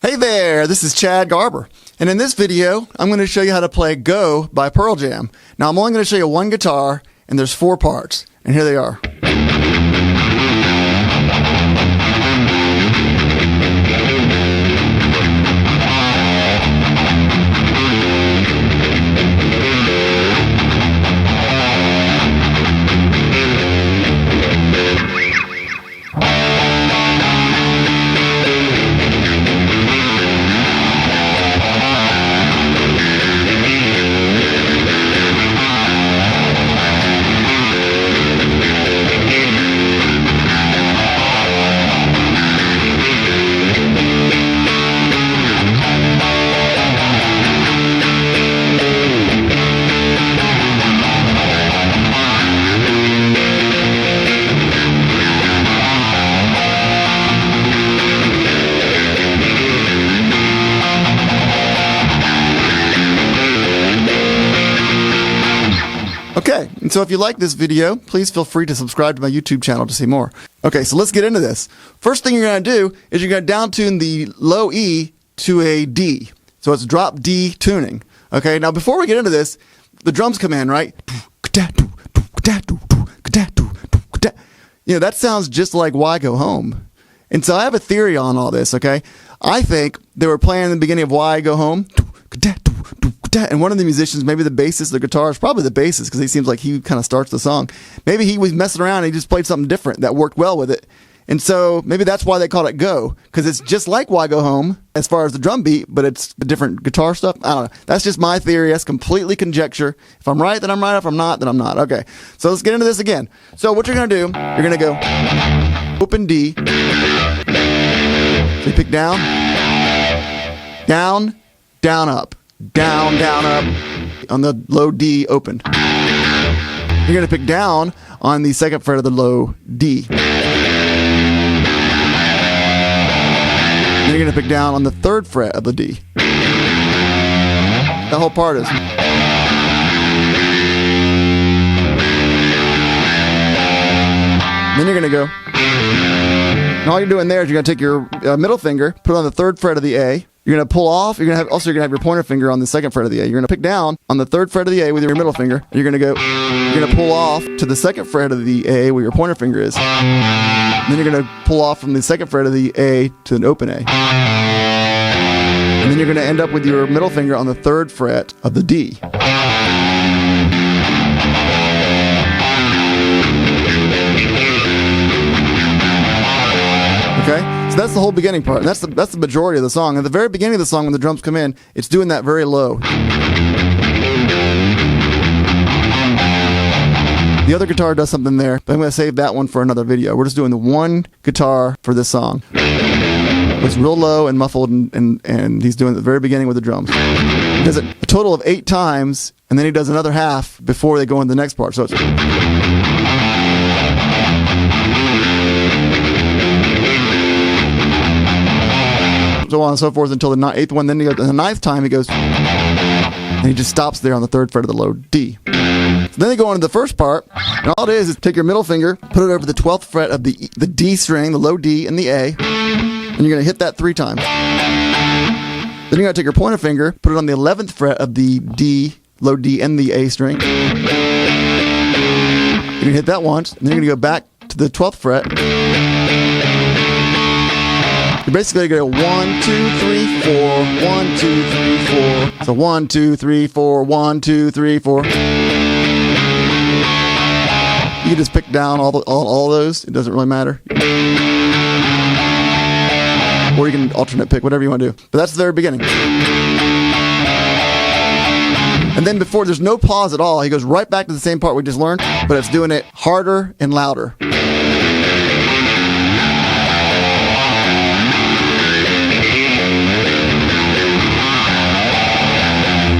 Hey there, this is Chad Garber, and in this video, I'm going to show you how to play Go by Pearl Jam. Now, I'm only going to show you one guitar, and there's 4 parts, and here they are. Okay, and so if you like this video, please feel free to subscribe to my YouTube channel to see more. Okay, so let's get into this. First thing you're going to do is you're going to down tune the low E to a D. So it's drop D tuning. Okay, now before we get into this, the drums come in, right? You know, that sounds just like Why Go Home. And so I have a theory on all this, okay? I think they were playing the beginning of Why Go Home. And one of the musicians, maybe the bassist, the guitarist, probably the bassist, because he seems like he kind of starts the song. Maybe he was messing around and he just played something different that worked well with it. And so maybe that's why they called it Go, because it's just like Why Go Home as far as the drum beat, but it's a different guitar stuff. I don't know. That's just my theory. That's completely conjecture. If I'm right, then I'm right. If I'm not, then I'm not. Okay. So let's get into this again. So what you're going to do, you're going to go open D. So you pick down, down, down, up. Down, down, up on the low D open. You're going to pick down on the second fret of the low D. Then you're going to pick down on the third fret of the D. That whole part is. Then you're going to go. And all you're doing there is you're going to take your middle finger, put it on the third fret of the A. You're going to pull off. You're going to have your pointer finger on the second fret of the A. You're going to pick down on the third fret of the A with your middle finger. And you're going to pull off to the second fret of the A where your pointer finger is. And then you're going to pull off from the second fret of the A to an open A. And then you're going to end up with your middle finger on the third fret of the D. Okay? So that's the whole beginning part. And that's the majority of the song. At the very beginning of the song, when the drums come in, it's doing that very low. The other guitar does something there, but I'm going to save that one for another video. We're just doing the one guitar for this song. It's real low and muffled, and he's doing it at the very beginning with the drums. He does it a total of 8 times, and then he does another half before they go into the next part. So it's... so on and so forth until the 8th one. Then he goes, and the 9th time he goes, and he just stops there on the third fret of the low D. So then they go into the first part, and all it is take your middle finger, put it over the 12th fret of the D string, the low D, and the A, and you're going to hit that 3 times. Then you're going to take your pointer finger, put it on the 11th fret of the D, low D, and the A string. You're going to hit that once, and then you're going to go back to the 12th fret. You're basically going to go 1, 2, 3, 4, 1, 2, 3, 4. So 1, 2, 3, 4, 1, 2, 3, 4. You can just pick down all those. It doesn't really matter. Or you can alternate pick, whatever you want to do. But that's the very beginning. And then before, there's no pause at all. He goes right back to the same part we just learned, but it's doing it harder and louder.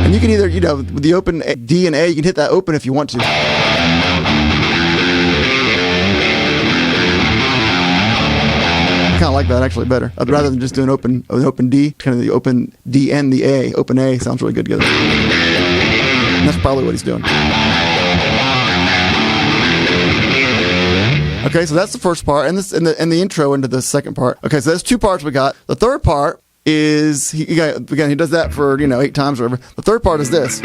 And you can either, with the open D and A, you can hit that open if you want to. I kind of like that actually better. Rather than just doing open D, kind of the open D and the A. Open A sounds really good together. And that's probably what he's doing. Okay, so that's the first part, and the intro into the second part. Okay, so there's 2 parts we got. The third part is he does that for 8 times or whatever. The third part is this.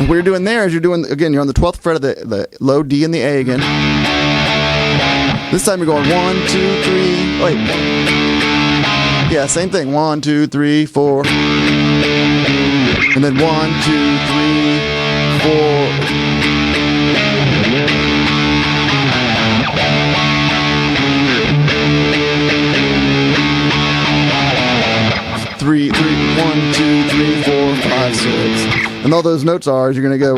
What you're doing there is you're on the 12th fret of the low D and the A again. This time you're going 1, 2, 3. Wait. Yeah, same thing. 1, 2, 3, 4. And then 1, 2, 3, 4. 3, 1, 2, 3, 4, 5, 6. And all those notes are, is you're going to go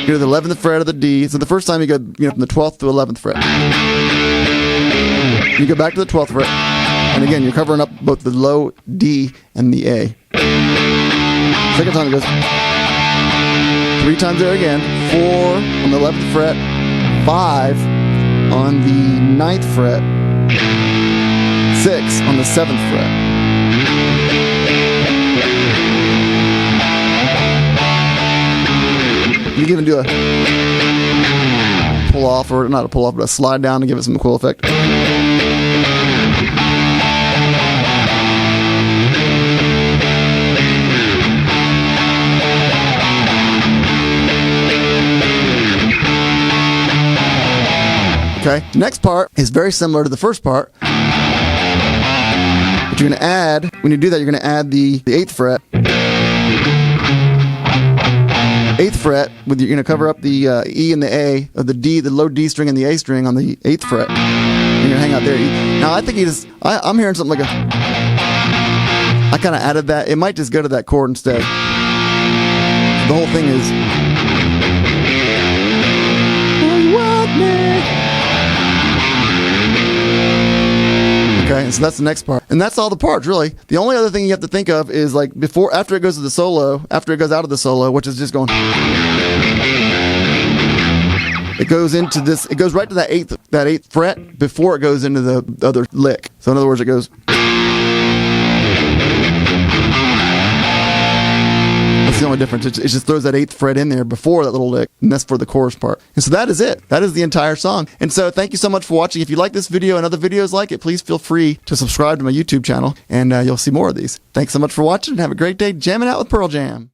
to the 11th fret of the D. So the first time you go from the 12th to 11th fret. You go back to the 12th fret. And again, you're covering up both the low D and the A. Second time it goes 3 times there again. 4 on the 11th fret. 5 on the 9th fret. 6 on the 7th fret. You can even do a pull off, or not a pull off, but a slide down to give it some cool effect. Okay, next part is very similar to the first part. But you're going to add, when you do that, you're going to add the 8th fret. 8th fret, you're going to cover up the E and the A of the D, the low D string and the A string on the 8th fret. You're going to hang out there. Now, I think I'm hearing something like I kind of added that. It might just go to that chord instead. The whole thing is. Okay, so that's the next part. And that's all the parts, really. The only other thing you have to think of is after it goes to the solo, after it goes out of the solo, which is just going. It goes into this, it goes right to that 8th fret before it goes into the other lick. So in other words, it goes. That's the only difference. It just throws that 8th fret in there before that little lick, and that's for the chorus part. And so that is it. That is the entire song. And so thank you so much for watching. If you like this video and other videos like it, please feel free to subscribe to my YouTube channel, and you'll see more of these. Thanks so much for watching, and have a great day jamming out with Pearl Jam.